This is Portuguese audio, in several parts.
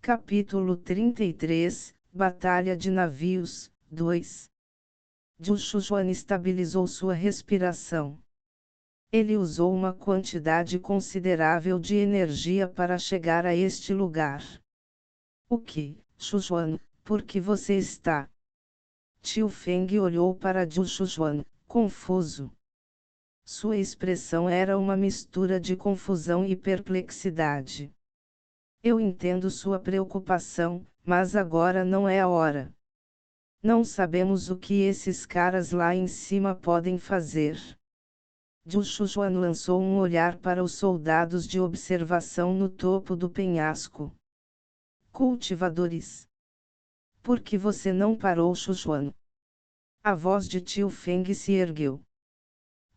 Capítulo 33, Batalha de Navios, 2. Zhu Shujuan estabilizou sua respiração. Ele usou uma quantidade considerável de energia para chegar a este lugar. O que, Shujuan, por que você está? Tio Feng olhou para Zhu Shujuan, confuso. Sua expressão era uma mistura de confusão e perplexidade. Eu entendo sua preocupação, mas agora não é a hora. Não sabemos o que esses caras lá em cima podem fazer. Zhu Shujuan lançou um olhar para os soldados de observação no topo do penhasco. Cultivadores. Por que você não parou, Shujuan? A voz de Tio Feng se ergueu.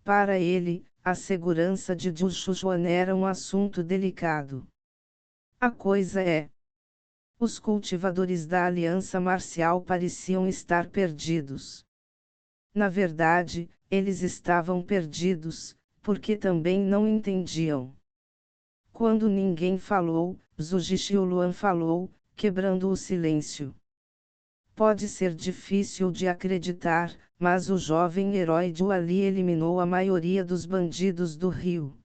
Para ele, a segurança de Zhu Shujuan era um assunto delicado. A coisa é. Os cultivadores da Aliança Marcial pareciam estar perdidos. Na verdade, eles estavam perdidos, porque também não entendiam. Quando ninguém falou, Zhu Xiaoluan falou, quebrando o silêncio. Pode ser difícil de acreditar, mas o jovem herói Zhu Ali eliminou a maioria dos bandidos do rio.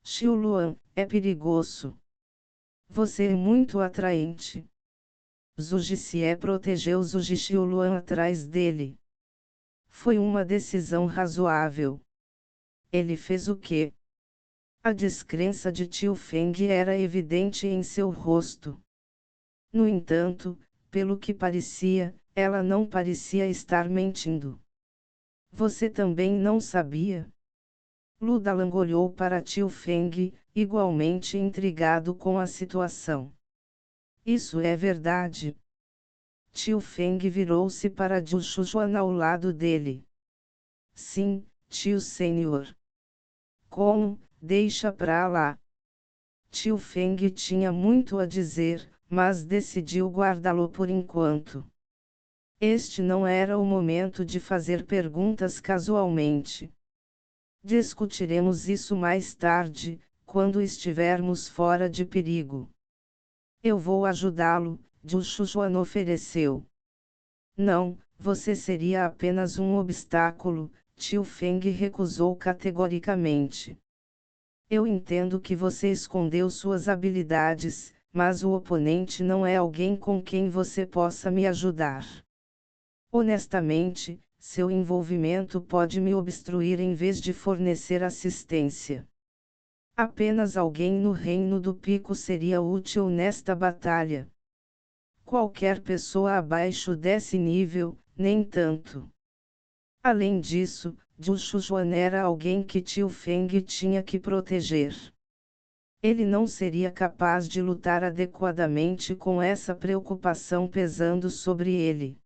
Xiaoluan, é perigoso. Você é muito atraente. Zhu Jixie protegeu Zhu Xiaoluan atrás dele. Foi uma decisão razoável. Ele fez o quê? A descrença de Tio Feng era evidente em seu rosto. No entanto, pelo que parecia, ela não parecia estar mentindo. Você também não sabia? Lu Dalang olhou para Tio Feng, igualmente intrigado com a situação. Isso é verdade. Tio Feng virou-se para Zhu Shujuan ao lado dele. Sim, tio Senhor. Como, deixa pra lá. Tio Feng tinha muito a dizer, mas decidiu guardá-lo por enquanto. Este não era o momento de fazer perguntas casualmente. Discutiremos isso mais tarde, quando estivermos fora de perigo. Eu vou ajudá-lo, Zhu Shujuan ofereceu. Não, você seria apenas um obstáculo, Tio Feng recusou categoricamente. Eu entendo que você escondeu suas habilidades, mas o oponente não é alguém com quem você possa me ajudar. Honestamente, seu envolvimento pode me obstruir em vez de fornecer assistência. Apenas alguém no Reino do Pico seria útil nesta batalha. Qualquer pessoa abaixo desse nível, nem tanto. Além disso, Zhu Shujuan era alguém que Tio Feng tinha que proteger. Ele não seria capaz de lutar adequadamente com essa preocupação pesando sobre ele.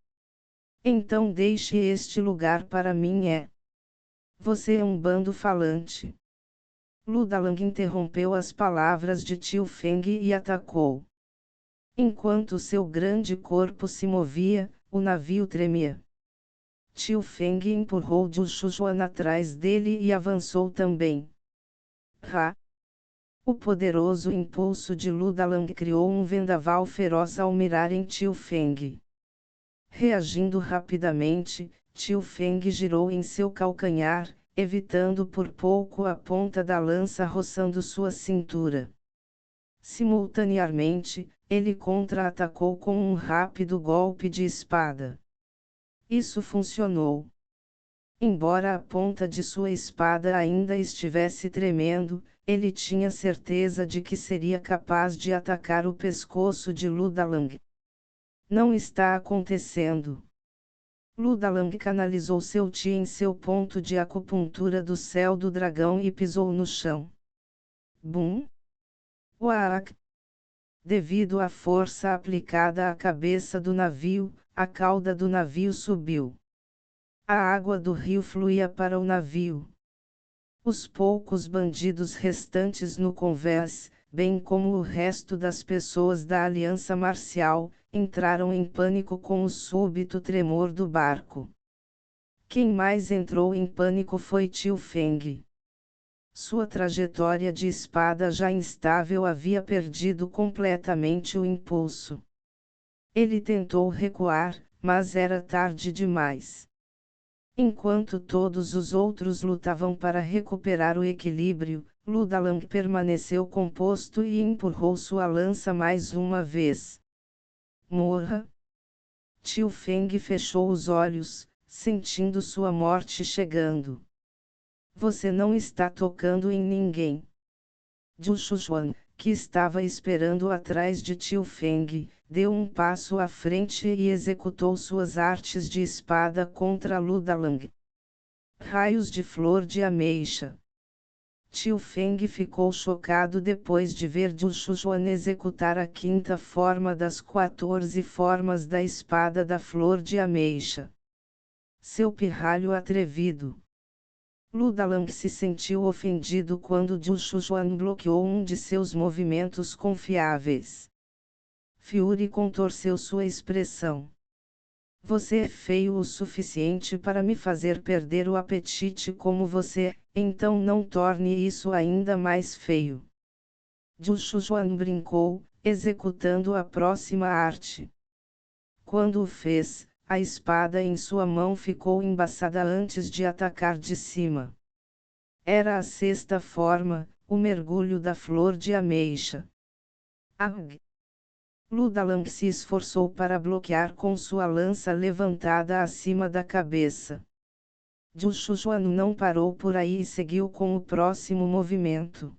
Então deixe este lugar para mim. Você é um bando falante. Lu Dalang interrompeu as palavras de Tio Feng e atacou. Enquanto seu grande corpo se movia, o navio tremia. Tio Feng empurrou Zhu Shujuan atrás dele e avançou também. O poderoso impulso de Lu Dalang criou um vendaval feroz ao mirar em Tio Feng. Reagindo rapidamente, Tio Feng girou em seu calcanhar, evitando por pouco a ponta da lança roçando sua cintura. Simultaneamente, ele contra-atacou com um rápido golpe de espada. Isso funcionou. Embora a ponta de sua espada ainda estivesse tremendo, ele tinha certeza de que seria capaz de atacar o pescoço de Lu Dalang. Não está acontecendo. Lu Dalang canalizou seu Qi em seu ponto de acupuntura do céu do dragão e pisou no chão. Bum! Uaac! Devido à força aplicada à cabeça do navio, a cauda do navio subiu. A água do rio fluía para o navio. Os poucos bandidos restantes no convés, bem como o resto das pessoas da Aliança Marcial, entraram em pânico com o súbito tremor do barco. Quem mais entrou em pânico foi Tio Feng. Sua trajetória de espada já instável havia perdido completamente o impulso. Ele tentou recuar, mas era tarde demais. Enquanto todos os outros lutavam para recuperar o equilíbrio, Ludalang permaneceu composto e empurrou sua lança mais uma vez. Morra! Tio Feng fechou os olhos, sentindo sua morte chegando. Você não está tocando em ninguém. Zhu Shujuan, que estava esperando atrás de Tio Feng, deu um passo à frente e executou suas artes de espada contra Ludalang. Raios de flor de ameixa. Tio Feng ficou chocado depois de ver Zhu Shujuan executar a quinta forma das 14 formas da espada da flor de ameixa. Seu pirralho atrevido. Ludalang se sentiu ofendido quando Zhu Shujuan bloqueou um de seus movimentos confiáveis. Fury contorceu sua expressão. Você é feio o suficiente para me fazer perder o apetite como você, então não torne isso ainda mais feio. Zhu Shujuan brincou, executando a próxima arte. Quando o fez, a espada em sua mão ficou embaçada antes de atacar de cima. Era a sexta forma, o mergulho da flor de ameixa. Ag! Ludalang se esforçou para bloquear com sua lança levantada acima da cabeça. Zhu Shujuan não parou por aí e seguiu com o próximo movimento.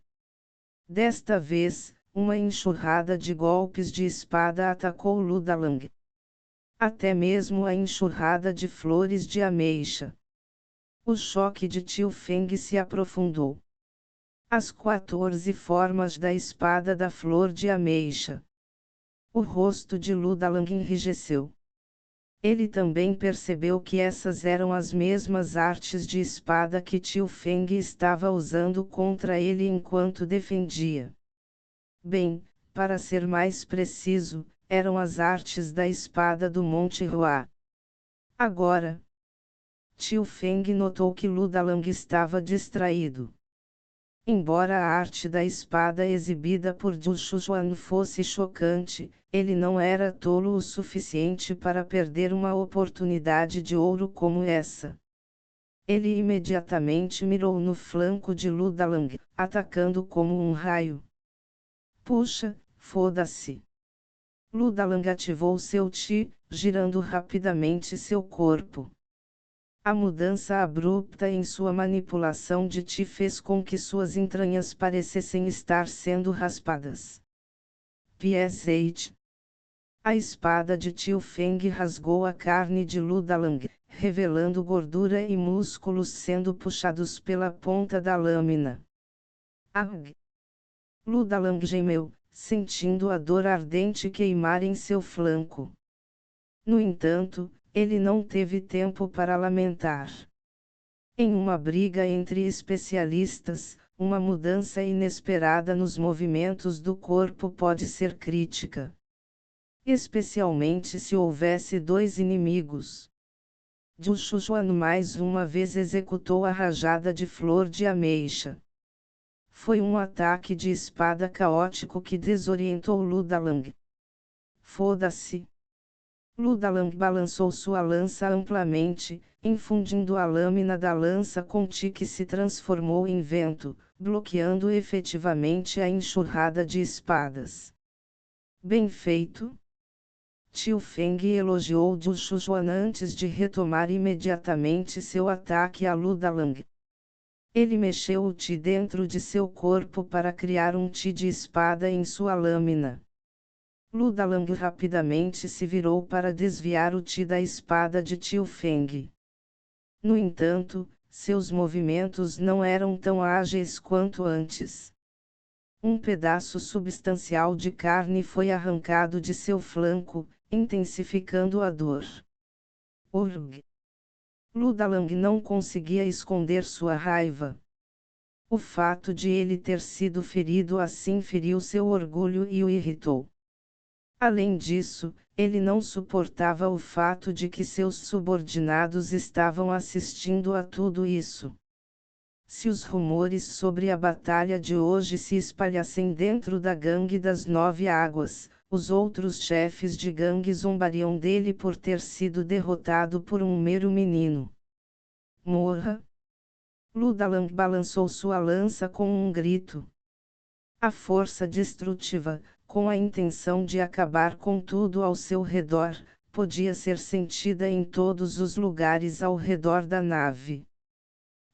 Desta vez, uma enxurrada de golpes de espada atacou Ludalang. Até mesmo a enxurrada de flores de ameixa. O choque de Tio Feng se aprofundou. As 14 formas da espada da flor de ameixa. O rosto de Ludalang enrijeceu. Ele também percebeu que essas eram as mesmas artes de espada que Tio Feng estava usando contra ele enquanto defendia. Bem, para ser mais preciso, eram as artes da espada do Monte Hua. Agora, Tio Feng notou que Ludalang estava distraído. Embora a arte da espada exibida por Zhu Shujuan fosse chocante, ele não era tolo o suficiente para perder uma oportunidade de ouro como essa. Ele imediatamente mirou no flanco de Ludalang, atacando como um raio. Puxa, foda-se! Ludalang ativou seu Qi, girando rapidamente seu corpo. A mudança abrupta em sua manipulação de Qi fez com que suas entranhas parecessem estar sendo raspadas. PS8. A espada de Tio Feng rasgou a carne de Ludalang, revelando gordura e músculos sendo puxados pela ponta da lâmina. Ag! Ludalang gemeu, sentindo a dor ardente queimar em seu flanco. No entanto, ele não teve tempo para lamentar. Em uma briga entre especialistas, uma mudança inesperada nos movimentos do corpo pode ser crítica. Especialmente se houvesse dois inimigos. Zhu Shujuan mais uma vez executou a rajada de flor de ameixa. Foi um ataque de espada caótico que desorientou Ludalang. Foda-se! Ludalang balançou sua lança amplamente, infundindo a lâmina da lança com Qi que se transformou em vento, bloqueando efetivamente a enxurrada de espadas. Bem feito! Tio Feng elogiou Zhu Shujuan antes de retomar imediatamente seu ataque a Ludalang. Ele mexeu o Qi dentro de seu corpo para criar um Qi de espada em sua lâmina. Ludalang rapidamente se virou para desviar o Qi da espada de Tio Feng. No entanto, seus movimentos não eram tão ágeis quanto antes. Um pedaço substancial de carne foi arrancado de seu flanco, intensificando a dor. Urg! Ludalang não conseguia esconder sua raiva. O fato de ele ter sido ferido assim feriu seu orgulho e o irritou. Além disso, ele não suportava o fato de que seus subordinados estavam assistindo a tudo isso. Se os rumores sobre a batalha de hoje se espalhassem dentro da gangue das 9 Águas, os outros chefes de gangue zombariam dele por ter sido derrotado por um mero menino. Morra! Ludalang balançou sua lança com um grito. A força destrutiva, com a intenção de acabar com tudo ao seu redor, podia ser sentida em todos os lugares ao redor da nave.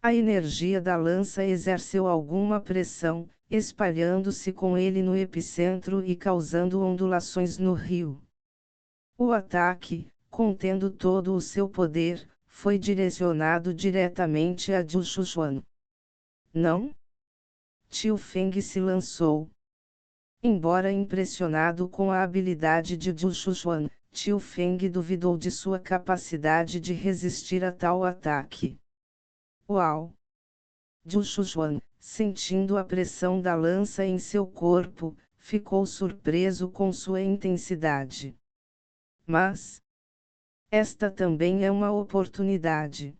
A energia da lança exerceu alguma pressão, espalhando-se com ele no epicentro e causando ondulações no rio. O ataque, contendo todo o seu poder, foi direcionado diretamente a Zhu Shuchuan. Não? Tio Feng se lançou. Embora impressionado com a habilidade de Zhu Shuchuan, Tio Feng duvidou de sua capacidade de resistir a tal ataque. Uau! Zhu Shuchuan, sentindo a pressão da lança em seu corpo, ficou surpreso com sua intensidade. Mas esta também é uma oportunidade.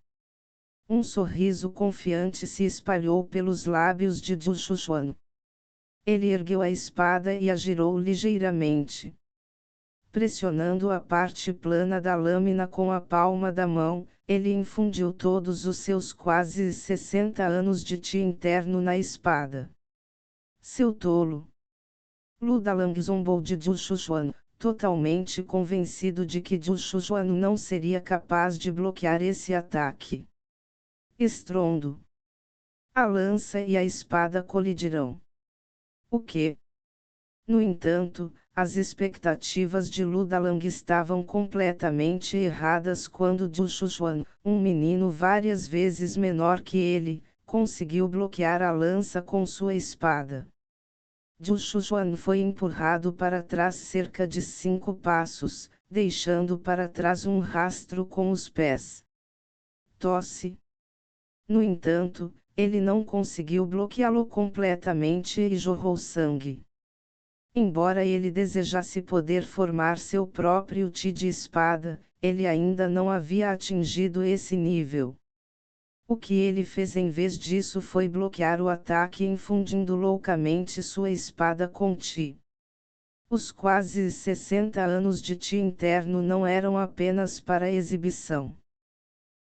Um sorriso confiante se espalhou pelos lábios de Zhu Shuchuan. Ele ergueu a espada e a girou ligeiramente. Pressionando a parte plana da lâmina com a palma da mão, ele infundiu todos os seus quase 60 anos de ti interno na espada. Seu tolo! Ludalang zombou de Zhu Shuchuan, totalmente convencido de que Zhu Shuchuan não seria capaz de bloquear esse ataque. Estrondo! A lança e a espada colidirão. O quê? No entanto, as expectativas de Ludalang estavam completamente erradas quando Zhu Shuchuan, um menino várias vezes menor que ele, conseguiu bloquear a lança com sua espada. Zhu Shuchuan foi empurrado para trás cerca de 5 passos, deixando para trás um rastro com os pés. Tosse. No entanto, ele não conseguiu bloqueá-lo completamente e jorrou sangue. Embora ele desejasse poder formar seu próprio ti de espada, ele ainda não havia atingido esse nível. O que ele fez em vez disso foi bloquear o ataque infundindo loucamente sua espada com ti. Os quase 60 anos de ti interno não eram apenas para exibição.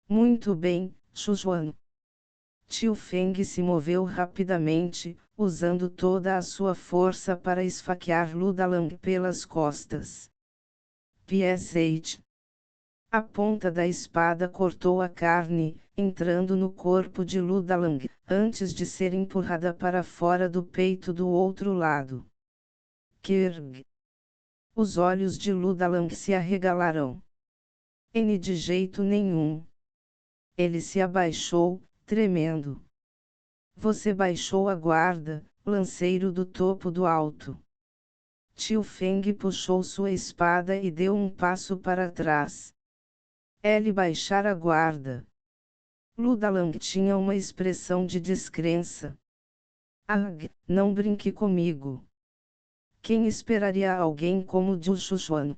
Muito bem, Shuchuan. Tio Feng se moveu rapidamente, usando toda a sua força para esfaquear Ludalang pelas costas. PS8. A ponta da espada cortou a carne, entrando no corpo de Ludalang, antes de ser empurrada para fora do peito do outro lado. Kirg. Os olhos de Ludalang se arregalaram. De jeito nenhum. Ele se abaixou, tremendo. Você baixou a guarda, lanceiro do topo do alto. Tio Feng puxou sua espada e deu um passo para trás. Ele baixar a guarda. Ludalang tinha uma expressão de descrença. Não brinque comigo. Quem esperaria alguém como Zhu Shuchuan?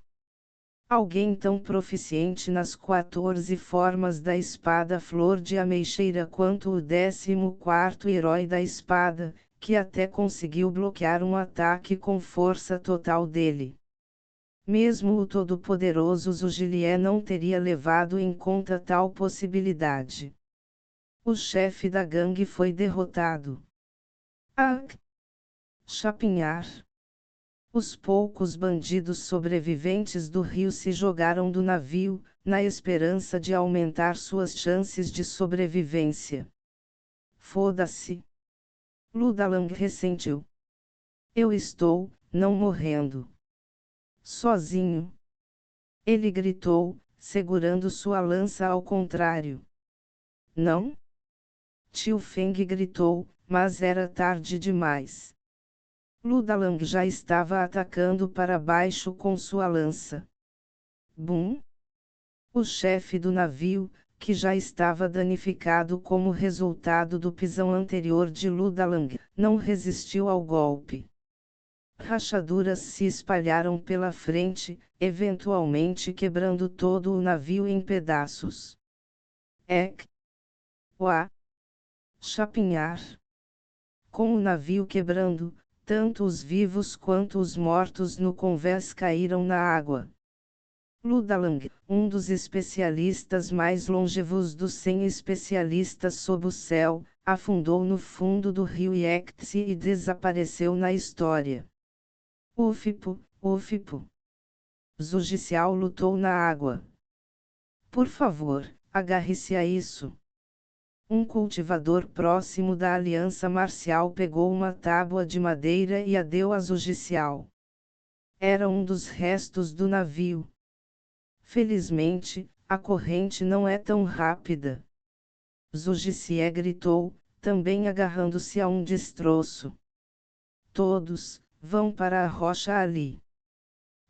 Alguém tão proficiente nas 14 formas da espada flor de ameixeira quanto o 14º herói da espada, que até conseguiu bloquear um ataque com força total dele. Mesmo o todo-poderoso Zhujilie não teria levado em conta tal possibilidade. O chefe da gangue foi derrotado. Chapinhar. Os poucos bandidos sobreviventes do rio se jogaram do navio, na esperança de aumentar suas chances de sobrevivência. Foda-se. Ludalang ressentiu. Eu estou, não morrendo. Sozinho. Ele gritou, segurando sua lança ao contrário. Não? Tio Feng gritou, mas era tarde demais. Ludalang já estava atacando para baixo com sua lança. Bum! O chefe do navio, que já estava danificado como resultado do pisão anterior de Ludalang, não resistiu ao golpe. Rachaduras se espalharam pela frente, eventualmente quebrando todo o navio em pedaços. Uá! chapinhar. Com o navio quebrando, tanto os vivos quanto os mortos no convés caíram na água. Ludalang, um dos especialistas mais longevos dos 100 especialistas sob o céu, afundou no fundo do rio Yangtze e desapareceu na história. Ufipo, Ufipo. Zhuge Xiao lutou na água. Por favor, agarre-se a isso. Um cultivador próximo da aliança marcial pegou uma tábua de madeira e a deu a Zhuge Xiao. Era um dos restos do navio. Felizmente, a corrente não é tão rápida. Zhuge Xiao gritou, também agarrando-se a um destroço. Todos, vão para a rocha ali.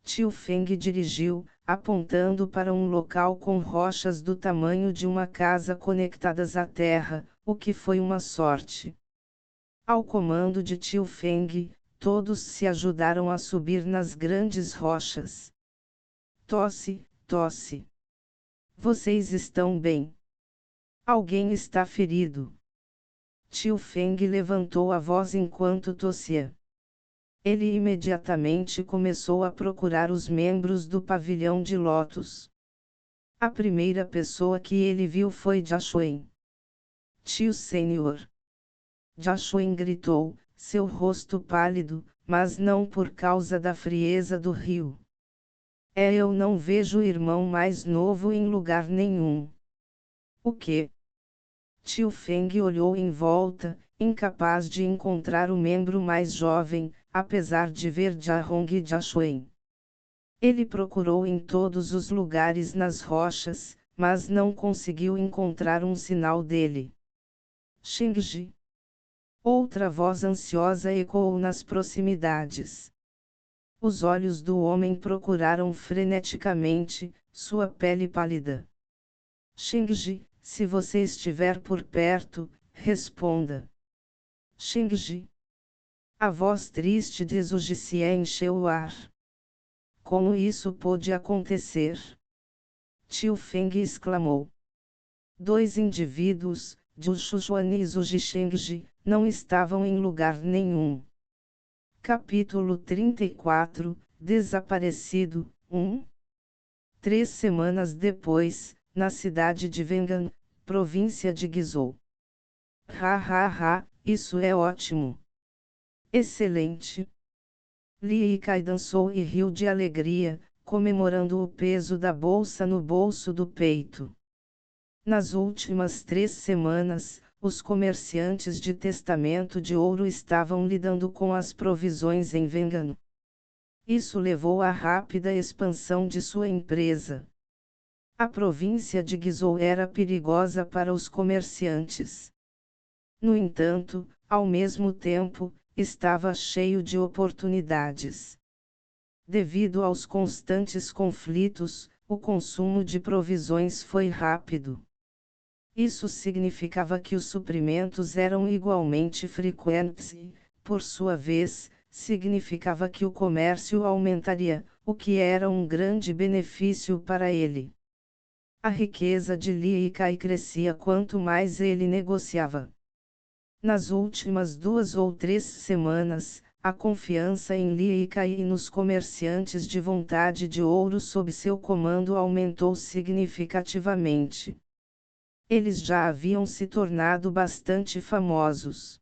Tio Feng dirigiu, apontando para um local com rochas do tamanho de uma casa conectadas à terra, o que foi uma sorte. Ao comando de Tio Feng, todos se ajudaram a subir nas grandes rochas. Tosse, tosse. Vocês estão bem? Alguém está ferido? Tio Feng levantou a voz enquanto tossia. Ele imediatamente começou a procurar os membros do pavilhão de Lotus. A primeira pessoa que ele viu foi Jashuin. Tio Senhor. Jashuin gritou, seu rosto pálido, mas não por causa da frieza do rio. Eu não vejo o irmão mais novo em lugar nenhum. O quê? Tio Feng olhou em volta, incapaz de encontrar o membro mais jovem, apesar de ver Jiahong e Jashuin. Ele procurou em todos os lugares nas rochas, mas não conseguiu encontrar um sinal dele. Shengji. Outra voz ansiosa ecoou nas proximidades. Os olhos do homem procuraram freneticamente, sua pele pálida. Shengji, se você estiver por perto, responda. Shengji. A voz triste de Zhuge Xiao encheu o ar. Como isso pôde acontecer? Tio Feng exclamou. Dois indivíduos, Zhu Shujuan e Zhuge Shengji, não estavam em lugar nenhum. Capítulo 34, Desaparecido, 1. 3 semanas depois, na cidade de Wengan, província de Guizhou. Isso é ótimo. Excelente. Li Yikai dançou e riu de alegria, comemorando o peso da bolsa no bolso do peito. Nas últimas 3 semanas, os comerciantes de testamento de ouro estavam lidando com as provisões em Wengan. Isso levou à rápida expansão de sua empresa. A província de Guizhou era perigosa para os comerciantes. No entanto, ao mesmo tempo, estava cheio de oportunidades. Devido aos constantes conflitos, o consumo de provisões foi rápido. Isso significava que os suprimentos eram igualmente frequentes e, por sua vez, significava que o comércio aumentaria, o que era um grande benefício para ele. A riqueza de Li Yikai crescia quanto mais ele negociava. Nas últimas 2 ou 3 semanas, a confiança em Li Yikai e nos comerciantes de vontade de ouro sob seu comando aumentou significativamente. Eles já haviam se tornado bastante famosos.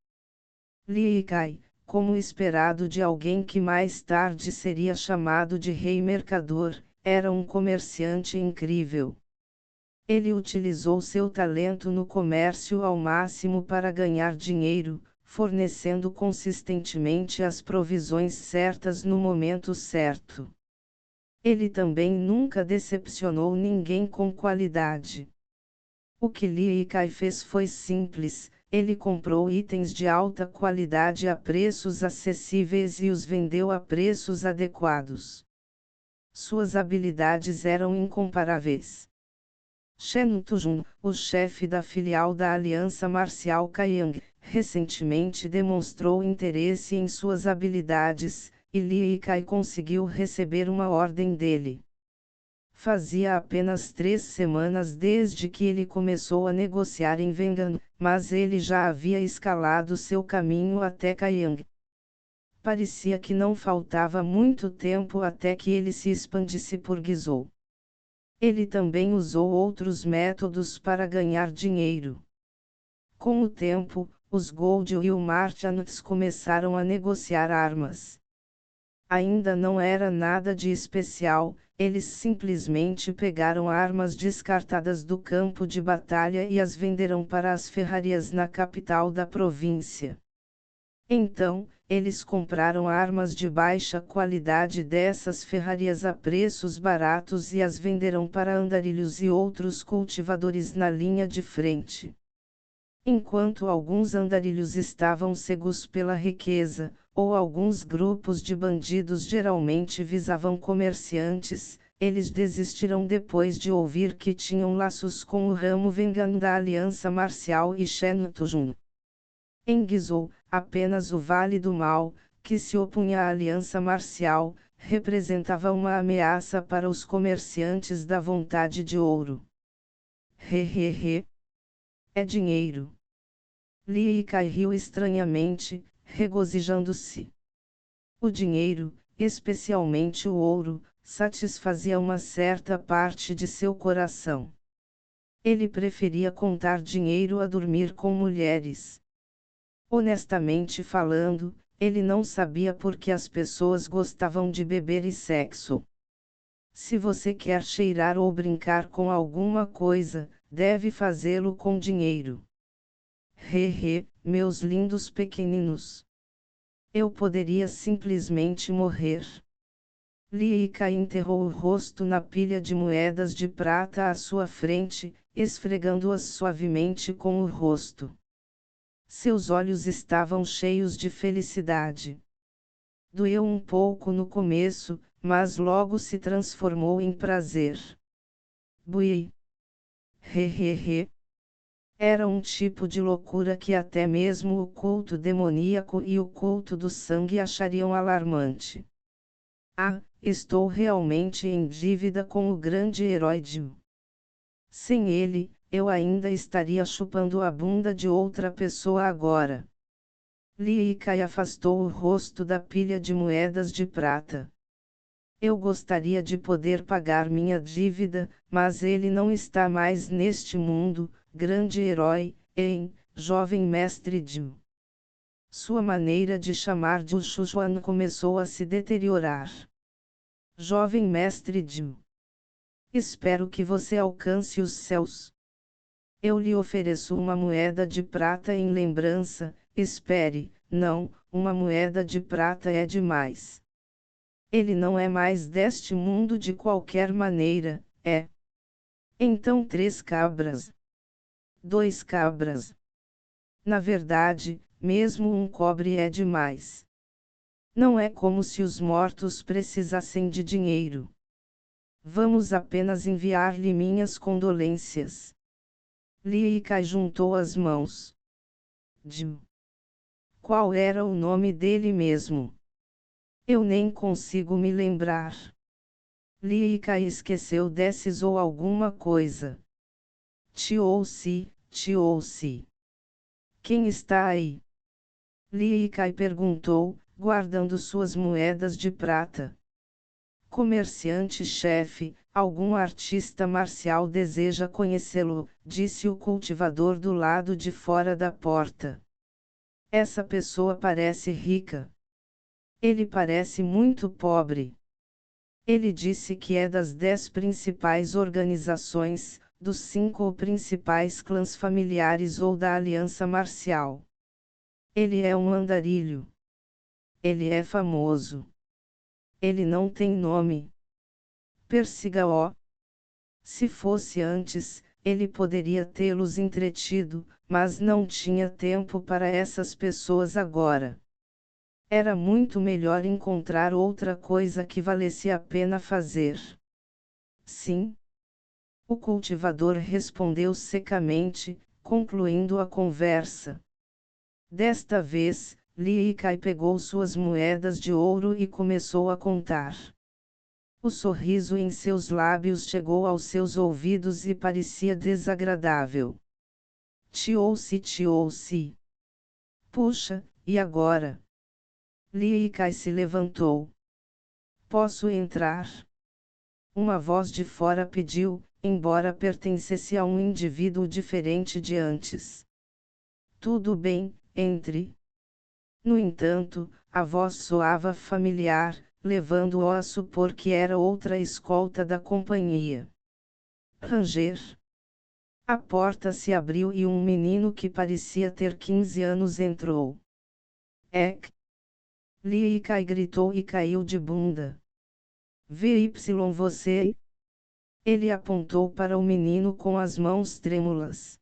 Li Yikai, como esperado de alguém que mais tarde seria chamado de rei mercador, era um comerciante incrível. Ele utilizou seu talento no comércio ao máximo para ganhar dinheiro, fornecendo consistentemente as provisões certas no momento certo. Ele também nunca decepcionou ninguém com qualidade. O que Li Yikai fez foi simples, ele comprou itens de alta qualidade a preços acessíveis e os vendeu a preços adequados. Suas habilidades eram incomparáveis. Shen Tujun, o chefe da filial da Aliança Marcial Kaiyang, recentemente demonstrou interesse em suas habilidades, e Li Yikai conseguiu receber uma ordem dele. Fazia apenas 3 semanas desde que ele começou a negociar em Vengan, mas ele já havia escalado seu caminho até Kayang. Parecia que não faltava muito tempo até que ele se expandisse por Guizhou. Ele também usou outros métodos para ganhar dinheiro. Com o tempo, os Gold e o Martians começaram a negociar armas. Ainda não era nada de especial, eles simplesmente pegaram armas descartadas do campo de batalha e as venderam para as ferrarias na capital da província. Então, eles compraram armas de baixa qualidade dessas ferrarias a preços baratos e as venderam para andarilhos e outros cultivadores na linha de frente. Enquanto alguns andarilhos estavam cegos pela riqueza, ou alguns grupos de bandidos geralmente visavam comerciantes, eles desistiram depois de ouvir que tinham laços com o ramo Vengan da Aliança Marcial e Shen Tujun. Em Guizhou, apenas o Vale do Mal, que se opunha à Aliança Marcial, representava uma ameaça para os comerciantes da Vontade de Ouro. Hehehe. É dinheiro. Li Kai riu estranhamente, regozijando-se. O dinheiro, especialmente o ouro, satisfazia uma certa parte de seu coração. Ele preferia contar dinheiro a dormir com mulheres. Honestamente falando, ele não sabia por que as pessoas gostavam de beber e sexo. Se você quer cheirar ou brincar com alguma coisa, deve fazê-lo com dinheiro. Hehe, meus lindos pequeninos. Eu poderia simplesmente morrer. Li Kai enterrou o rosto na pilha de moedas de prata à sua frente, esfregando-as suavemente com o rosto. Seus olhos estavam cheios de felicidade. Doeu um pouco no começo, mas logo se transformou em prazer. Bui. Hehehe. Era um tipo de loucura que até mesmo o culto demoníaco e o culto do sangue achariam alarmante. Ah, estou realmente em dívida com o grande herói Jiu. Sem ele, eu ainda estaria chupando a bunda de outra pessoa agora. Li Kai afastou o rosto da pilha de moedas de prata. Eu gostaria de poder pagar minha dívida, mas ele não está mais neste mundo, grande herói, hein, jovem mestre Jiu. Sua maneira de chamar de Shujuan começou a se deteriorar. Jovem mestre Jiu. Espero que você alcance os céus. Eu lhe ofereço uma moeda de prata em lembrança. Espere, não, uma moeda de prata é demais. Ele não é mais deste mundo de qualquer maneira, é. Então 3 cabras. 2 cabras. Na verdade, mesmo um cobre é demais. Não é como se os mortos precisassem de dinheiro. Vamos apenas enviar-lhe minhas condolências. Li Kai juntou as mãos. Jiu. Qual era o nome dele mesmo? Eu nem consigo me lembrar. Li Kai esqueceu desses ou alguma coisa. Te-ou-se. Quem está aí? Li Kai perguntou, guardando suas moedas de prata. Comerciante-chefe, algum artista marcial deseja conhecê-lo, disse o cultivador do lado de fora da porta. Essa pessoa parece rica. Ele parece muito pobre. Ele disse que é das 10 principais organizações, dos 5 principais clãs familiares ou da aliança marcial. Ele é um andarilho. Ele é famoso. Ele não tem nome. Persiga-o. Se fosse antes, ele poderia tê-los entretido, mas não tinha tempo para essas pessoas agora. Era muito melhor encontrar outra coisa que valesse a pena fazer. Sim. O cultivador respondeu secamente, concluindo a conversa. Desta vez, Li Kai pegou suas moedas de ouro e começou a contar. O sorriso em seus lábios chegou aos seus ouvidos e parecia desagradável. Te ouço. Puxa, e agora? Lee Kai se levantou. Posso entrar? Uma voz de fora pediu, embora pertencesse a um indivíduo diferente de antes. Tudo bem, entre. No entanto, a voz soava familiar, levando-o a supor que era outra escolta da companhia. Ranger. A porta se abriu e um menino que parecia ter 15 anos entrou. Ek! Lee Kai gritou e caiu de bunda. VY você? Ele apontou para o menino com as mãos trêmulas.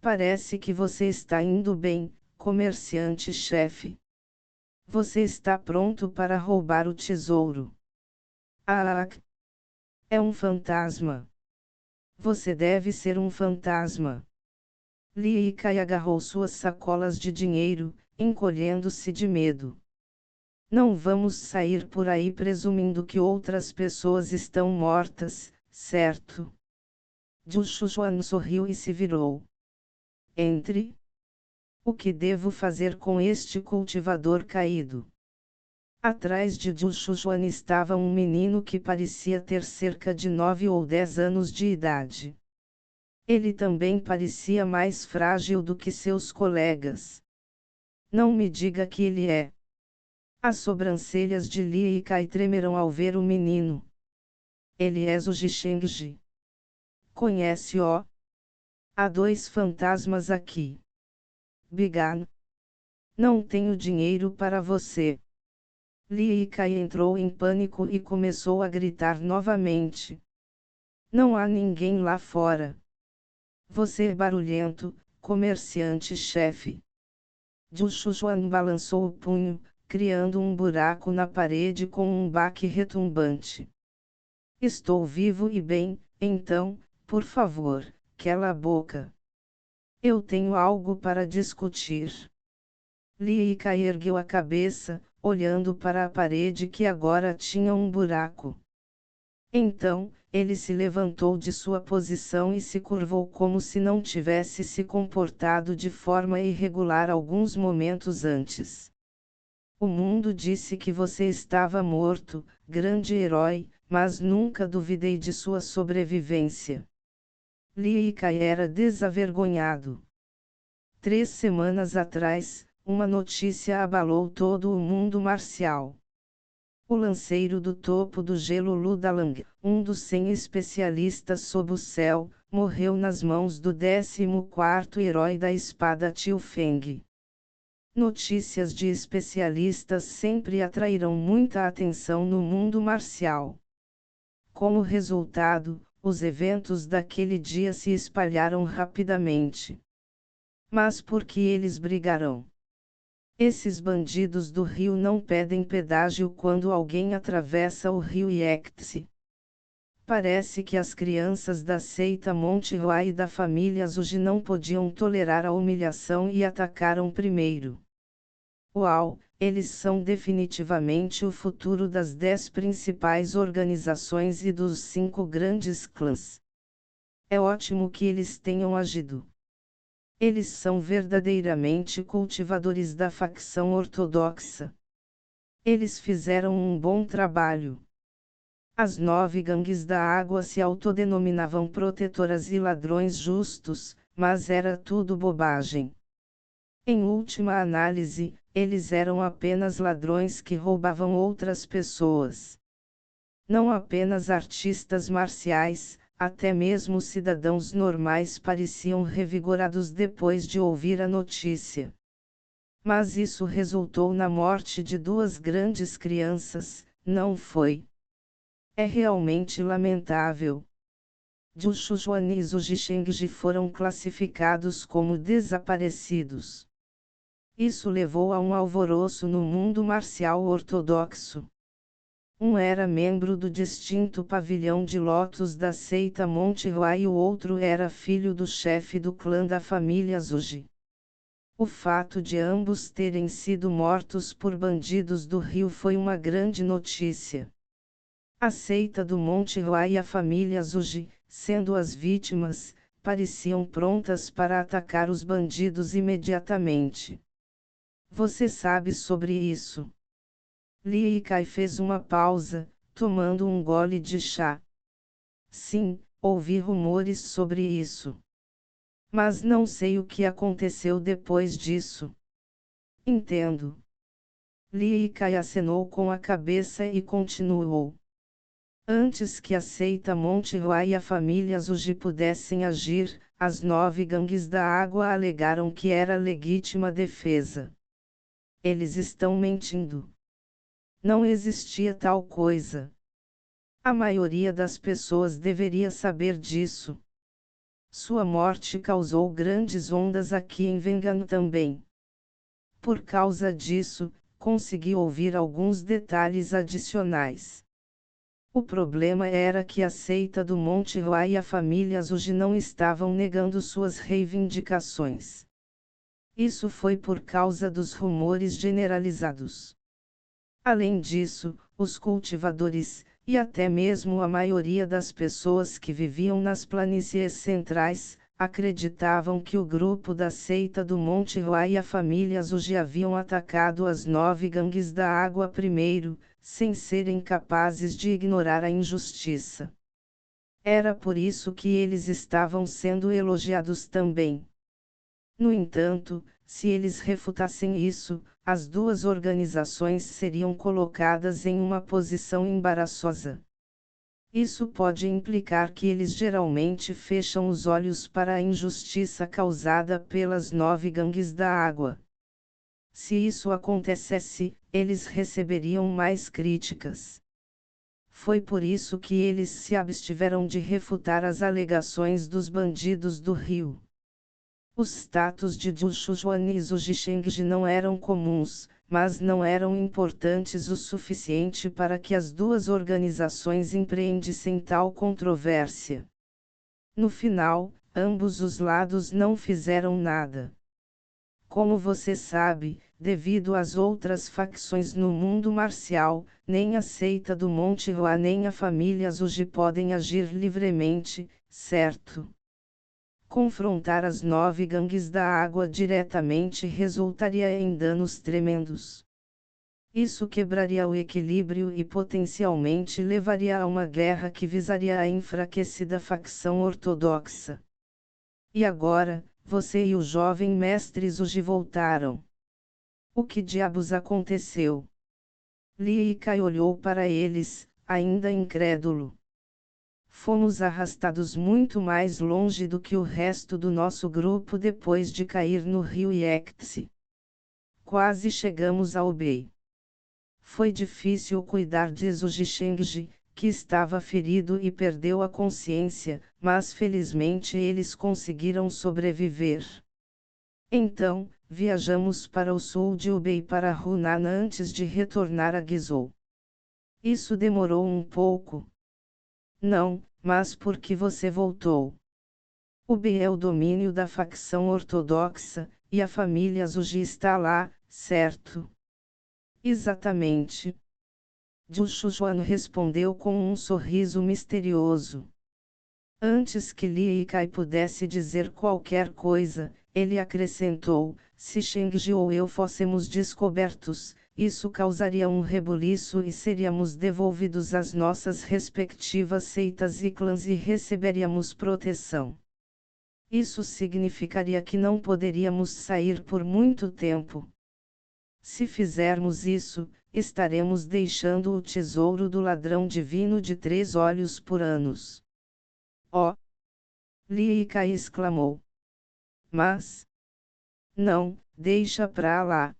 Parece que você está indo bem, comerciante-chefe. Você está pronto para roubar o tesouro. Ah! É um fantasma. Você deve ser um fantasma. Lee Kai agarrou suas sacolas de dinheiro, encolhendo-se de medo. Não vamos sair por aí presumindo que outras pessoas estão mortas, certo? Zhu Shujuan sorriu e se virou. Entre. O que devo fazer com este cultivador caído? Atrás de Zhu Shujuan estava um menino que parecia ter cerca de 9 ou 10 anos de idade. Ele também parecia mais frágil do que seus colegas. Não me diga que ele é. As sobrancelhas de Lee Kai tremeram ao ver o menino. Ele é Zhu Shengji. Conhece-o? Há 2 fantasmas aqui. Bigan. Não tenho dinheiro para você. Lee Kai entrou em pânico e começou a gritar novamente. Não há ninguém lá fora. Você é barulhento, comerciante-chefe. Zhu Shujuan balançou o punho, criando um buraco na parede com um baque retumbante. Estou vivo e bem, então, por favor, cala a boca. Eu tenho algo para discutir. Lee Kai ergueu a cabeça, olhando para a parede que agora tinha um buraco. Então, ele se levantou de sua posição e se curvou como se não tivesse se comportado de forma irregular alguns momentos antes. O mundo disse que você estava morto, grande herói, mas nunca duvidei de sua sobrevivência. Lee Kai era desavergonhado. 3 semanas atrás, uma notícia abalou todo o mundo marcial. O lanceiro do topo do gelo Lu Dalang, um dos 100 especialistas sob o céu, morreu nas mãos do 14º herói da espada Tiu Feng. Notícias de especialistas sempre atraíram muita atenção no mundo marcial. Como resultado, os eventos daquele dia se espalharam rapidamente. Mas por que eles brigaram? Esses bandidos do rio não pedem pedágio quando alguém atravessa o rio Yangtze. Parece que as crianças da seita Monte Hua e da família Zuji não podiam tolerar a humilhação e atacaram primeiro. Uau, eles são definitivamente o futuro das 10 principais organizações e dos 5 grandes clãs. É ótimo que eles tenham agido. Eles são verdadeiramente cultivadores da facção ortodoxa. Eles fizeram um bom trabalho. As 9 gangues da água se autodenominavam protetoras e ladrões justos, mas era tudo bobagem. Em última análise, eles eram apenas ladrões que roubavam outras pessoas. Não apenas artistas marciais, até mesmo cidadãos normais pareciam revigorados depois de ouvir a notícia. Mas isso resultou na morte de 2 grandes crianças, não foi? É realmente lamentável. Zhu Shujuan e Zhu Shengji foram classificados como desaparecidos. Isso levou a um alvoroço no mundo marcial ortodoxo. Um era membro do distinto pavilhão de Lotus da seita Monte Hua e o outro era filho do chefe do clã da família Zuji. O fato de ambos terem sido mortos por bandidos do rio foi uma grande notícia. A seita do Monte Hua e a família Zuji, sendo as vítimas, pareciam prontas para atacar os bandidos imediatamente. Você sabe sobre isso? Li Yikai fez uma pausa, tomando um gole de chá. Sim, ouvi rumores sobre isso. Mas não sei o que aconteceu depois disso. Entendo. Li Yikai acenou com a cabeça e continuou. Antes que a seita Monte Hua e a família Zuji pudessem agir, as 9 gangues da água alegaram que era legítima defesa. Eles estão mentindo. Não existia tal coisa. A maioria das pessoas deveria saber disso. Sua morte causou grandes ondas aqui em Vengan também. Por causa disso, consegui ouvir alguns detalhes adicionais. O problema era que a seita do Monte Hua e a família Zuji não estavam negando suas reivindicações. Isso foi por causa dos rumores generalizados. Além disso, os cultivadores, e até mesmo a maioria das pessoas que viviam nas planícies centrais, acreditavam que o grupo da seita do Monte Hua e a família Zuji haviam atacado as 9 gangues da água primeiro, sem serem capazes de ignorar a injustiça. Era por isso que eles estavam sendo elogiados também. No entanto, se eles refutassem isso, as duas organizações seriam colocadas em uma posição embaraçosa. Isso pode implicar que eles geralmente fecham os olhos para a injustiça causada pelas 9 gangues da água. Se isso acontecesse, eles receberiam mais críticas. Foi por isso que eles se abstiveram de refutar as alegações dos bandidos do rio. Os status de Zhu Shujuan e Zhu Zhishengji não eram comuns, mas não eram importantes o suficiente para que as duas organizações empreendessem tal controvérsia. No final, ambos os lados não fizeram nada. Como você sabe, devido às outras facções no mundo marcial, nem a seita do Monte Hua nem a família Zuji podem agir livremente, certo? Confrontar as 9 gangues da água diretamente resultaria em danos tremendos. Isso quebraria o equilíbrio e potencialmente levaria a uma guerra que visaria a enfraquecida facção ortodoxa. E agora, você e o jovem mestre Zuji voltaram. O que diabos aconteceu? Li Yikai olhou para eles, ainda incrédulo. Fomos arrastados muito mais longe do que o resto do nosso grupo depois de cair no rio Yangtze. Quase chegamos ao Bei. Foi difícil cuidar de Zhu Zhishengji, que estava ferido e perdeu a consciência, mas felizmente eles conseguiram sobreviver. Então, viajamos para o sul de Hubei para Hunan antes de retornar a Guizhou. Isso demorou um pouco. Não, mas por que você voltou? Hubei é o domínio da facção ortodoxa, e a família Zuji está lá, certo? Exatamente. Zhu Shujuan respondeu com um sorriso misterioso. Antes que Li Yikai pudesse dizer qualquer coisa, ele acrescentou: se Shengji ou eu fôssemos descobertos, isso causaria um rebuliço e seríamos devolvidos às nossas respectivas seitas e clãs e receberíamos proteção. Isso significaria que não poderíamos sair por muito tempo. Se fizermos isso, estaremos deixando o tesouro do ladrão divino de 3 olhos por anos. Oh! Li Yikai exclamou. Mas... não, deixa pra lá.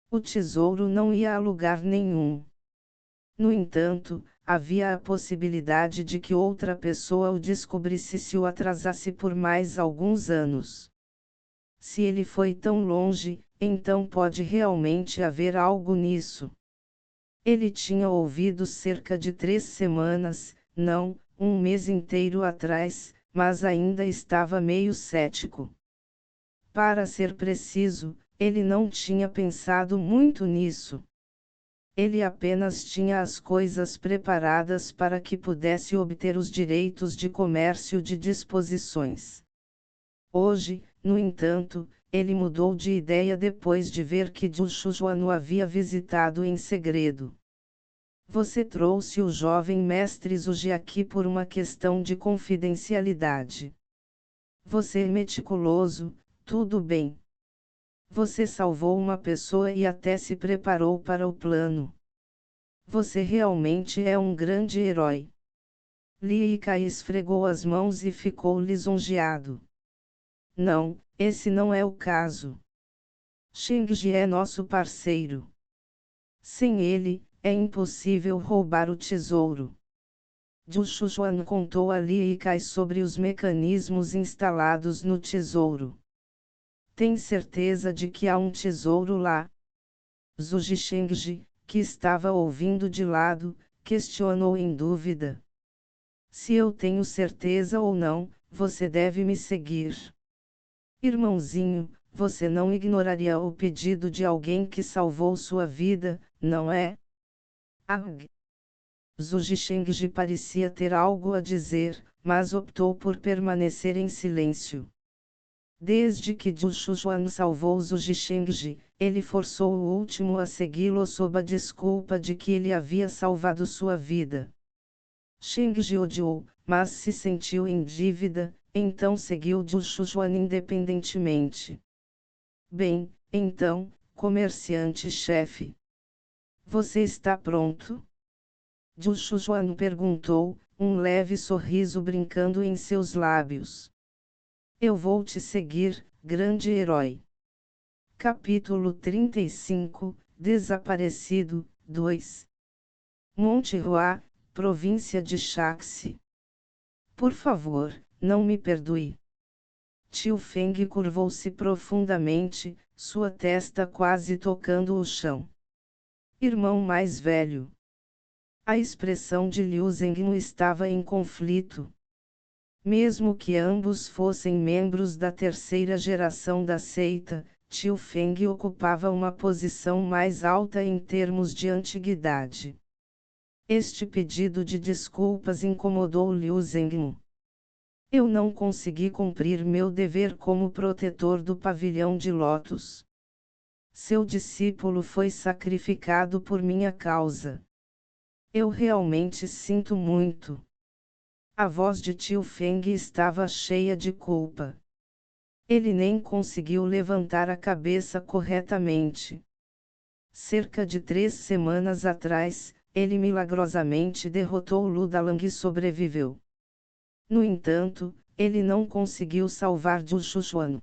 O tesouro não ia a lugar nenhum. No entanto, havia a possibilidade de que outra pessoa o descobrisse se o atrasasse por mais alguns anos. Se ele foi tão longe, então pode realmente haver algo nisso. Ele tinha ouvido cerca de 3 semanas, não, um mês inteiro atrás, mas ainda estava meio cético. Para ser preciso, ele não tinha pensado muito nisso. Ele apenas tinha as coisas preparadas para que pudesse obter os direitos de comércio de disposições. Hoje, no entanto, ele mudou de ideia depois de ver que Zhu Shujuan o havia visitado em segredo. Você trouxe o jovem mestre Zhuji aqui por uma questão de confidencialidade. Você é meticuloso, tudo bem. Você salvou uma pessoa e até se preparou para o plano. Você realmente é um grande herói. Li Kai esfregou as mãos e ficou lisonjeado. Não, esse não é o caso. Shengji é nosso parceiro. Sem ele, é impossível roubar o tesouro. Zhu Shujuan contou a Li Kai sobre os mecanismos instalados no tesouro. Tem certeza de que há um tesouro lá? Zhu Shengji, que estava ouvindo de lado, questionou em dúvida. Se eu tenho certeza ou não, você deve me seguir. Irmãozinho, você não ignoraria o pedido de alguém que salvou sua vida, não é? Ag. Zhu Shengji parecia ter algo a dizer, mas optou por permanecer em silêncio. Desde que Zhu Shujuan salvou Zhu Shengji, ele forçou o último a segui-lo sob a desculpa de que ele havia salvado sua vida. Shengji odiou, mas se sentiu em dívida, então seguiu Zhu Shujuan independentemente. Bem, então, comerciante-chefe. Você está pronto? Zhu Shujuan perguntou, um leve sorriso brincando em seus lábios. Eu vou te seguir, grande herói. Capítulo 35, Desaparecido, 2. Monte Hua, província de Shaxi. Por favor, não me perdoe. Tio Feng curvou-se profundamente, sua testa quase tocando o chão. Irmão mais velho. A expressão de Liu Zhengnu estava em conflito. Mesmo que ambos fossem membros da terceira geração da seita, Tio Feng ocupava uma posição mais alta em termos de antiguidade. Este pedido de desculpas incomodou Liu Zhengnu. Eu não consegui cumprir meu dever como protetor do pavilhão de Lótus. Seu discípulo foi sacrificado por minha causa. Eu realmente sinto muito. A voz de Tio Feng estava cheia de culpa. Ele nem conseguiu levantar a cabeça corretamente. Cerca de 3 semanas atrás, ele milagrosamente derrotou Lu Dalang e sobreviveu. No entanto, ele não conseguiu salvar Zhu Shujuan.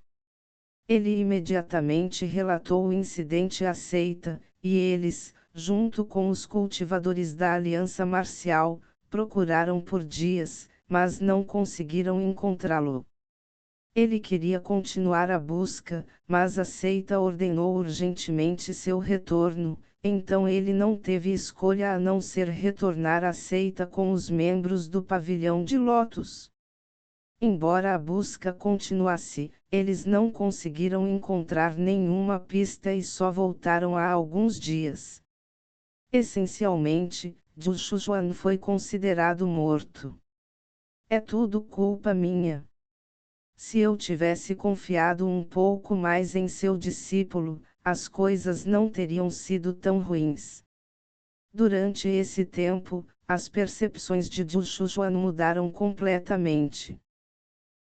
Ele imediatamente relatou o incidente à seita, e eles, junto com os cultivadores da Aliança Marcial, procuraram por dias, mas não conseguiram encontrá-lo. Ele queria continuar a busca, mas a seita ordenou urgentemente seu retorno, então ele não teve escolha a não ser retornar à seita com os membros do pavilhão de Lótus. Embora a busca continuasse, eles não conseguiram encontrar nenhuma pista e só voltaram há alguns dias. Essencialmente, Zhu Shujuan foi considerado morto. É tudo culpa minha. Se eu tivesse confiado um pouco mais em seu discípulo, as coisas não teriam sido tão ruins. Durante esse tempo, as percepções de Zhu Shujuan mudaram completamente.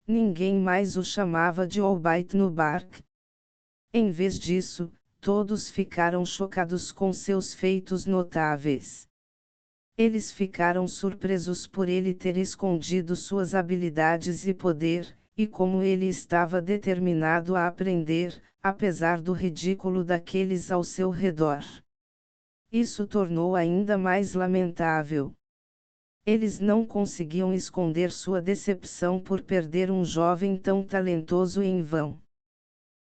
Ninguém mais o chamava de Albait Nubark. Em vez disso, todos ficaram chocados com seus feitos notáveis. Eles ficaram surpresos por ele ter escondido suas habilidades e poder, e como ele estava determinado a aprender, apesar do ridículo daqueles ao seu redor. Isso tornou ainda mais lamentável. Eles não conseguiam esconder sua decepção por perder um jovem tão talentoso em vão.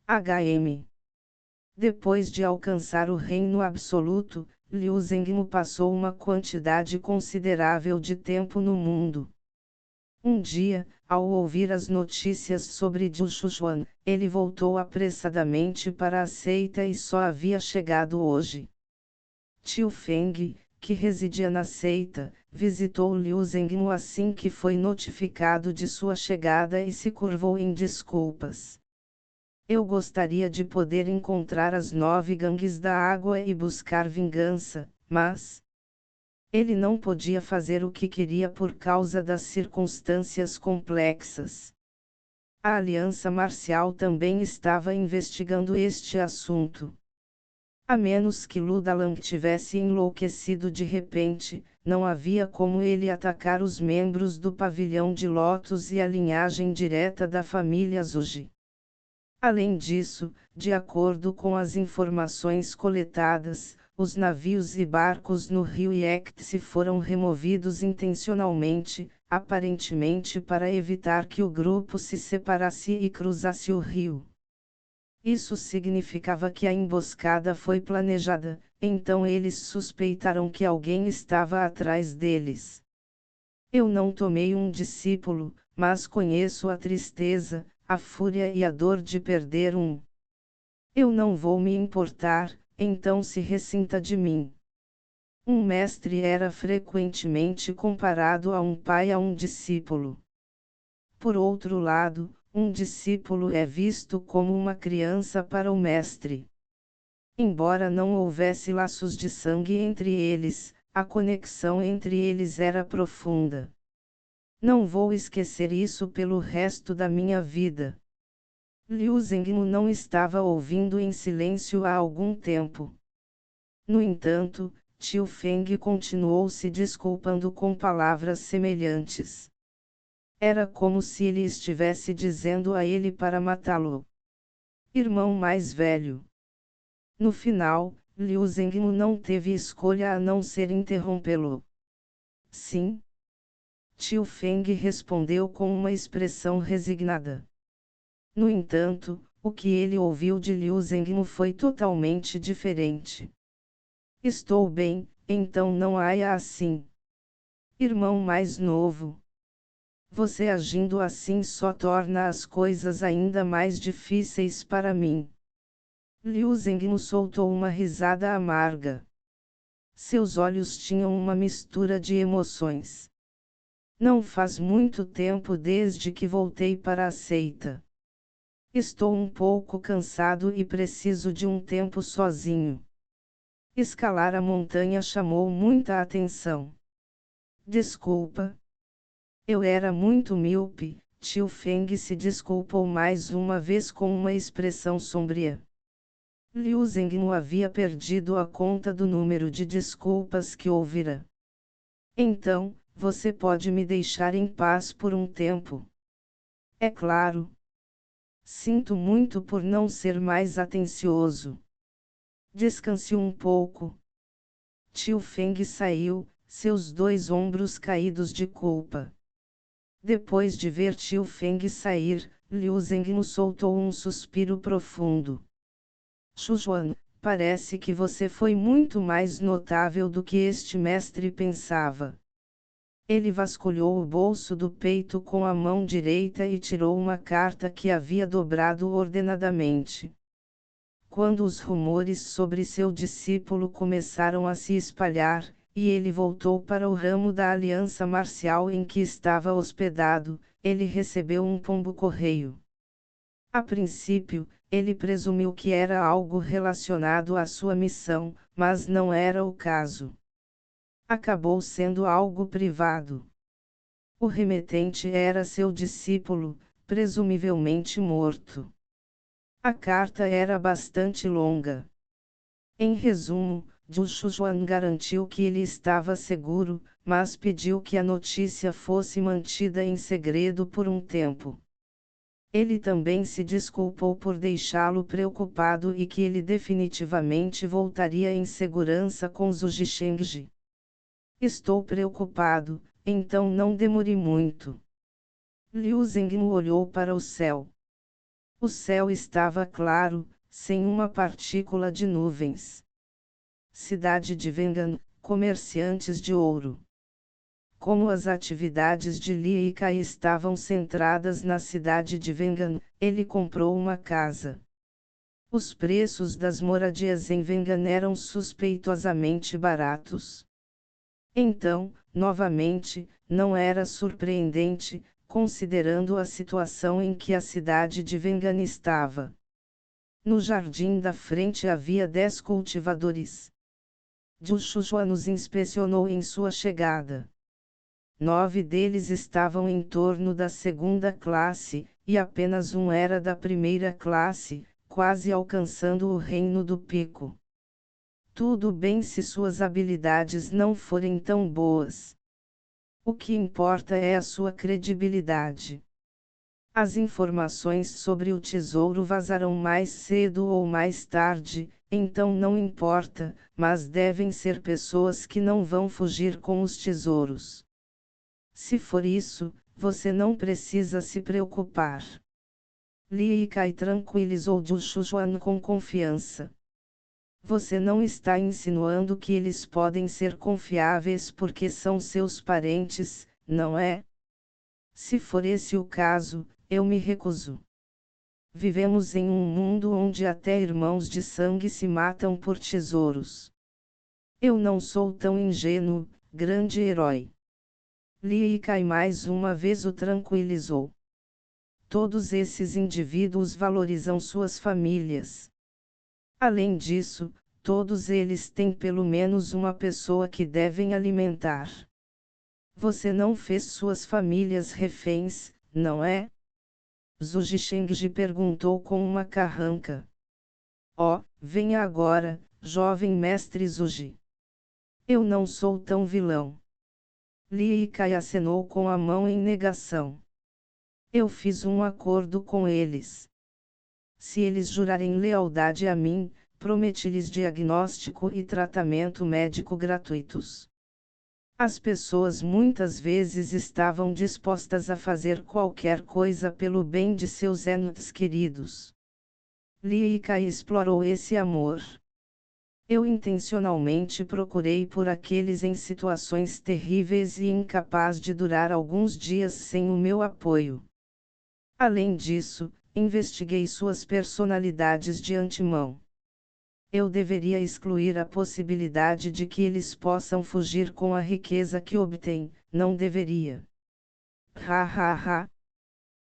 HM. Depois de alcançar o reino absoluto, Liu Zhengmu passou uma quantidade considerável de tempo no mundo. Um dia, ao ouvir as notícias sobre Zhu Shujuan, ele voltou apressadamente para a seita e só havia chegado hoje. Tio Feng, que residia na seita, visitou Liu Zengmu assim que foi notificado de sua chegada e se curvou em desculpas. Eu gostaria de poder encontrar as 9 gangues da água e buscar vingança, mas ele não podia fazer o que queria por causa das circunstâncias complexas. A Aliança Marcial também estava investigando este assunto. A menos que Ludalang tivesse enlouquecido de repente, não havia como ele atacar os membros do pavilhão de Lotus e a linhagem direta da família Zuji. Além disso, de acordo com as informações coletadas, os navios e barcos no rio Yangtze foram removidos intencionalmente, aparentemente para evitar que o grupo se separasse e cruzasse o rio. Isso significava que a emboscada foi planejada, então eles suspeitaram que alguém estava atrás deles. Eu não tomei um discípulo, mas conheço a tristeza, a fúria e a dor de perder um. Eu não vou me importar, então se ressinta de mim. Um mestre era frequentemente comparado a um pai a um discípulo. Por outro lado, um discípulo é visto como uma criança para o mestre. Embora não houvesse laços de sangue entre eles, a conexão entre eles era profunda. Não vou esquecer isso pelo resto da minha vida. Liu Zengmu não estava ouvindo em silêncio há algum tempo. No entanto, Tio Feng continuou se desculpando com palavras semelhantes. Era como se ele estivesse dizendo a ele para matá-lo. Irmão mais velho. No final, Liu Zengmu não teve escolha a não ser interrompê-lo. Sim. Tio Feng respondeu com uma expressão resignada. No entanto, o que ele ouviu de Liu Zengmu foi totalmente diferente. Estou bem, então não haja assim. Irmão mais novo. Você agindo assim só torna as coisas ainda mais difíceis para mim. Liu Zengmu soltou uma risada amarga. Seus olhos tinham uma mistura de emoções. Não faz muito tempo desde que voltei para a seita. Estou um pouco cansado e preciso de um tempo sozinho. Escalar a montanha chamou muita atenção. Desculpa. Eu era muito míope, Tio Feng se desculpou mais uma vez com uma expressão sombria. Liu Zengmu havia perdido a conta do número de desculpas que ouvira. Então, você pode me deixar em paz por um tempo? É claro. Sinto muito por não ser mais atencioso. Descanse um pouco. Tio Feng saiu, seus 2 ombros caídos de culpa. Depois de ver Tio Feng sair, Liu Zengmu soltou um suspiro profundo. Shujuan, parece que você foi muito mais notável do que este mestre pensava. Ele vasculhou o bolso do peito com a mão direita e tirou uma carta que havia dobrado ordenadamente. Quando os rumores sobre seu discípulo começaram a se espalhar, e ele voltou para o ramo da aliança marcial em que estava hospedado, ele recebeu um pombo-correio. A princípio, ele presumiu que era algo relacionado à sua missão, mas não era o caso. Acabou sendo algo privado. O remetente era seu discípulo, presumivelmente morto. A carta era bastante longa. Em resumo, Zhu Shujuan garantiu que ele estava seguro, mas pediu que a notícia fosse mantida em segredo por um tempo. Ele também se desculpou por deixá-lo preocupado e que ele definitivamente voltaria em segurança com Zhu Zhishengji. Estou preocupado, então não demore muito. Liu Zengmu olhou para o céu. O céu estava claro, sem uma partícula de nuvens. Cidade de Vengan, comerciantes de ouro. Como as atividades de Li e Kai estavam centradas na cidade de Vengan, ele comprou uma casa. Os preços das moradias em Vengan eram suspeitosamente baratos. Então, novamente, não era surpreendente, considerando a situação em que a cidade de Vengan estava. No jardim da frente havia 10 cultivadores. Joshua nos inspecionou em sua chegada. 9 deles estavam em torno da segunda classe, e apenas um era da primeira classe, quase alcançando o reino do pico. Tudo bem se suas habilidades não forem tão boas. O que importa é a sua credibilidade. As informações sobre o tesouro vazarão mais cedo ou mais tarde, então não importa, mas devem ser pessoas que não vão fugir com os tesouros. Se for isso, você não precisa se preocupar. Li Kai tranquilizou Joshua com confiança. Você não está insinuando que eles podem ser confiáveis porque são seus parentes, não é? Se for esse o caso, eu me recuso. Vivemos em um mundo onde até irmãos de sangue se matam por tesouros. Eu não sou tão ingênuo, grande herói. Li Kai mais uma vez o tranquilizou. Todos esses indivíduos valorizam suas famílias. Além disso, todos eles têm pelo menos uma pessoa que devem alimentar. Você não fez suas famílias reféns, não é? Zhuge Shengji perguntou com uma carranca. Oh, venha agora, jovem mestre Zhuge. Eu não sou tão vilão. Li Kai acenou com a mão em negação. Eu fiz um acordo com eles. Se eles jurarem lealdade a mim, prometi-lhes diagnóstico e tratamento médico gratuitos. As pessoas muitas vezes estavam dispostas a fazer qualquer coisa pelo bem de seus entes queridos. Li Kai explorou esse amor. Eu intencionalmente procurei por aqueles em situações terríveis e incapaz de durar alguns dias sem o meu apoio. Além disso, investiguei suas personalidades de antemão. Eu deveria excluir a possibilidade de que eles possam fugir com a riqueza que obtêm, não deveria. Ha ha ha.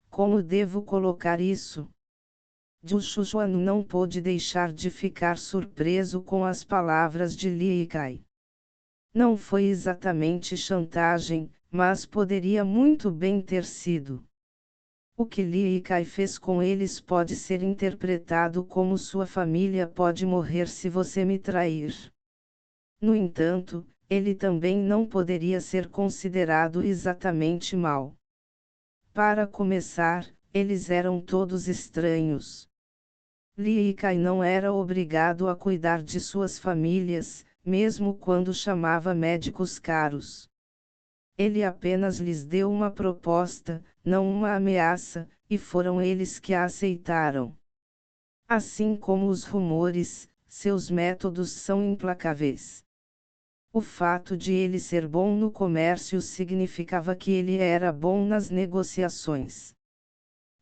Como devo colocar isso? Joshua não pôde deixar de ficar surpreso com as palavras de Li Kai. Não foi exatamente chantagem, mas poderia muito bem ter sido. O que Li Kai fez com eles pode ser interpretado como sua família pode morrer se você me trair. No entanto, ele também não poderia ser considerado exatamente mau. Para começar, eles eram todos estranhos. Li Kai não era obrigado a cuidar de suas famílias, mesmo quando chamava médicos caros. Ele apenas lhes deu uma proposta, não uma ameaça, e foram eles que a aceitaram. Assim como os rumores, seus métodos são implacáveis. O fato de ele ser bom no comércio significava que ele era bom nas negociações.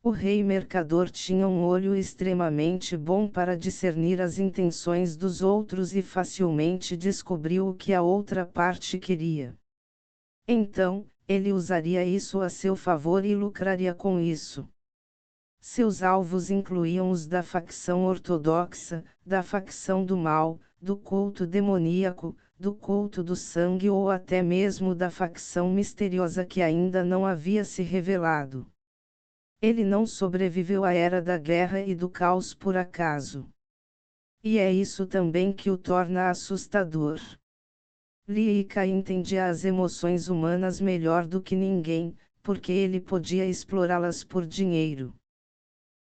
O rei mercador tinha um olho extremamente bom para discernir as intenções dos outros e facilmente descobriu o que a outra parte queria. Então, ele usaria isso a seu favor e lucraria com isso. Seus alvos incluíam os da facção ortodoxa, da facção do mal, do culto demoníaco, do culto do sangue ou até mesmo da facção misteriosa que ainda não havia se revelado. Ele não sobreviveu à era da guerra e do caos por acaso. E é isso também que o torna assustador. Li Kai entendia as emoções humanas melhor do que ninguém, porque ele podia explorá-las por dinheiro.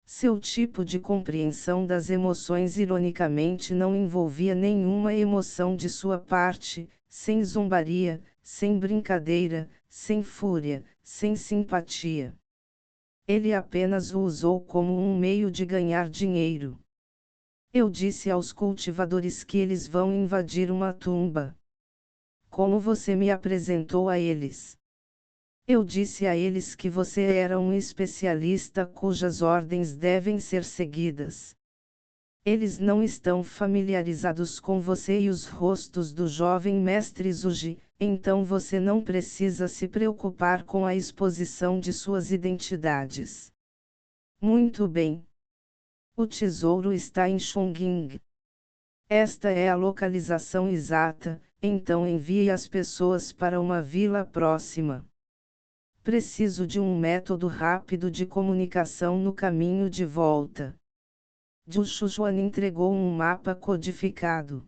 Seu tipo de compreensão das emoções ironicamente não envolvia nenhuma emoção de sua parte, sem zombaria, sem brincadeira, sem fúria, sem simpatia. Ele apenas o usou como um meio de ganhar dinheiro. Eu disse aos cultivadores que eles vão invadir uma tumba. Como você me apresentou a eles? Eu disse a eles que você era um especialista cujas ordens devem ser seguidas. Eles não estão familiarizados com você e os rostos do jovem mestre Zuji, então você não precisa se preocupar com a exposição de suas identidades. Muito bem. O tesouro está em Chongqing. Esta é a localização exata, então envie as pessoas para uma vila próxima. Preciso de um método rápido de comunicação no caminho de volta. Zhu Shujuan entregou um mapa codificado.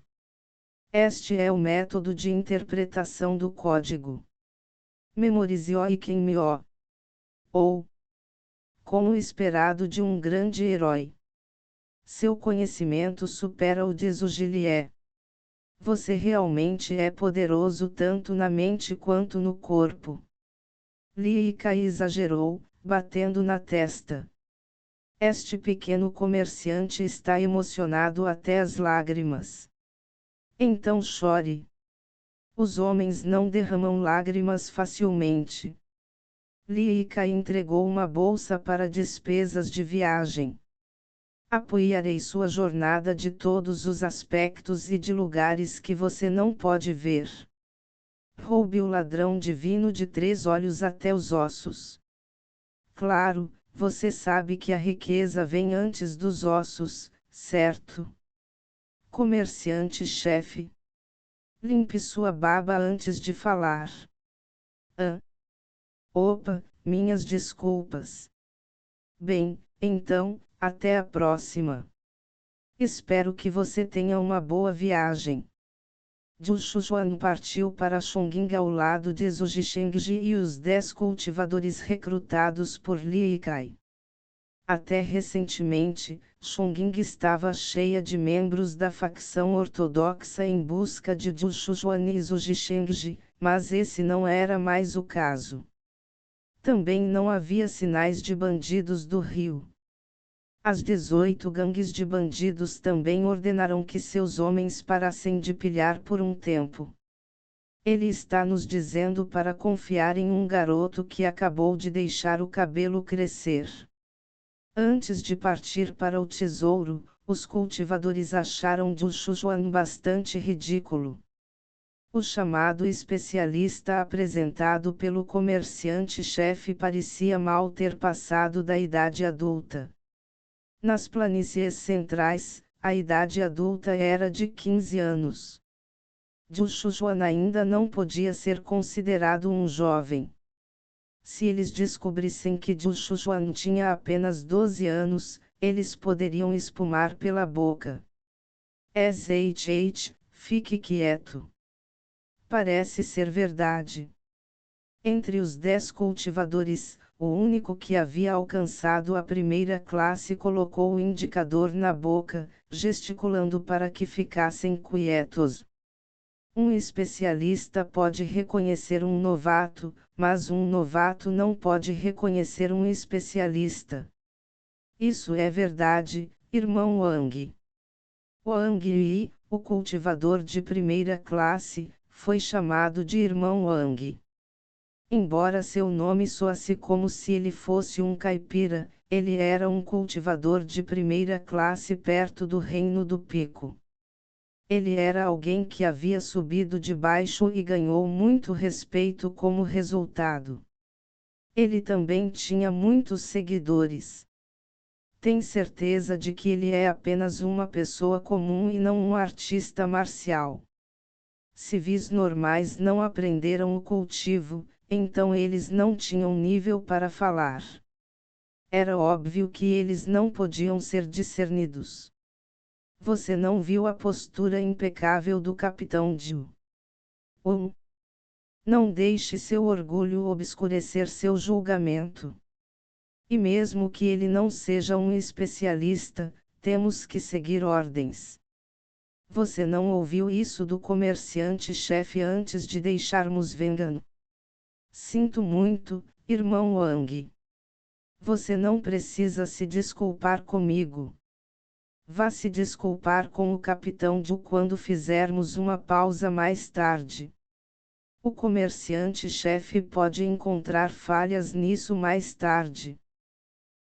Este é o método de interpretação do código. Memorize o Ikenmyo. Ou, como esperado de um grande herói. Seu conhecimento supera o de Zujilie. Você realmente é poderoso tanto na mente quanto no corpo. Li Kai exagerou, batendo na testa. Este pequeno comerciante está emocionado até as lágrimas. Então chore. Os homens não derramam lágrimas facilmente. Li Kai entregou uma bolsa para despesas de viagem. Apoiarei sua jornada de todos os aspectos e de lugares que você não pode ver. Roube o ladrão divino de 3 olhos até os ossos. Claro, você sabe que a riqueza vem antes dos ossos, certo? Comerciante-chefe. Limpe sua baba antes de falar. Opa, minhas desculpas. Bem, então, até a próxima. Espero que você tenha uma boa viagem. Zhu Shujuan partiu para Chongqing ao lado de Zhu Zhishengji e os 10 cultivadores recrutados por Li Kai. Até recentemente, Chongqing estava cheia de membros da facção ortodoxa em busca de Zhu Shujuan e Zhu Zhishengji, mas esse não era mais o caso. Também não havia sinais de bandidos do rio. As 18 gangues de bandidos também ordenaram que seus homens parassem de pilhar por um tempo. Ele está nos dizendo para confiar em um garoto que acabou de deixar o cabelo crescer. Antes de partir para o tesouro, os cultivadores acharam Zhu Shujuan bastante ridículo. O chamado especialista apresentado pelo comerciante-chefe parecia mal ter passado da idade adulta. Nas planícies centrais, a idade adulta era de 15 anos. Zhu Shujuan ainda não podia ser considerado um jovem. Se eles descobrissem que Zhu Shujuan tinha apenas 12 anos, eles poderiam espumar pela boca. Fique quieto. Parece ser verdade. Entre os 10 cultivadores, o único que havia alcançado a primeira classe colocou o indicador na boca, gesticulando para que ficassem quietos. Um especialista pode reconhecer um novato, mas um novato não pode reconhecer um especialista. Isso é verdade, irmão Wang. Wang Yi, o cultivador de primeira classe, foi chamado de irmão Wang. Embora seu nome soasse como se ele fosse um caipira, ele era um cultivador de primeira classe perto do Reino do Pico. Ele era alguém que havia subido de baixo e ganhou muito respeito como resultado. Ele também tinha muitos seguidores. Tem certeza de que ele é apenas uma pessoa comum e não um artista marcial. Civis normais não aprenderam o cultivo, então eles não tinham nível para falar. Era óbvio que eles não podiam ser discernidos. Você não viu a postura impecável do capitão Zhu? Não deixe seu orgulho obscurecer seu julgamento. E mesmo que ele não seja um especialista, temos que seguir ordens. Você não ouviu isso do comerciante-chefe antes de deixarmos Vengan? Sinto muito, irmão Wang. Você não precisa se desculpar comigo. Vá se desculpar com o capitão Zhu quando fizermos uma pausa mais tarde. O comerciante-chefe pode encontrar falhas nisso mais tarde.